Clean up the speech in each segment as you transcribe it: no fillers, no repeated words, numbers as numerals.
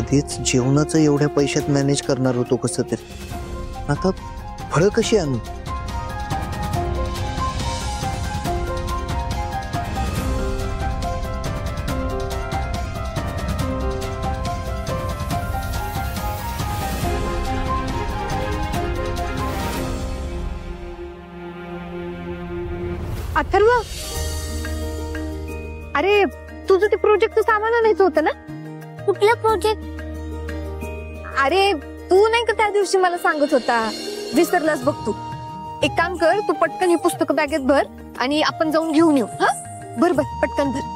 आधीच जेवणाचं एवढ्या पैशात मॅनेज करणार होतो कसं तरी, आता फळं कशी आणू? अथर्व, अरे तुझं ते प्रोजेक्टचं सामान आणायचं होतं ना? कुठला प्रोजेक्ट? अरे तू नाही का त्या दिवशी मला सांगत होता, विसरलास बघ तू. एक काम कर, तू पटकन ही पुस्तकं बॅगेत भर आणि आपण जाऊन घेऊन येऊ. हा भर भर पटकन भर.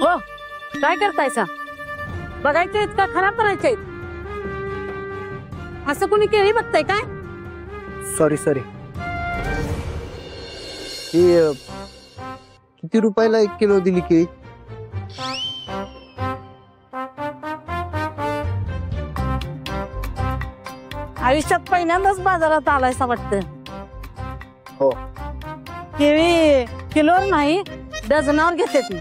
हो, काय करतायसा? बघायचे आहेत का खराब करायचे आहेत? असं कोणी केळी बघताय काय? Sorry sorry. ही किती रुपयाला 1 किलो दिली केळी? आयुष्यात पहिल्यांदाच बाजारात आलायसा वाटतं. हो. केळी किलोवर नाही डझनावर घेते ती.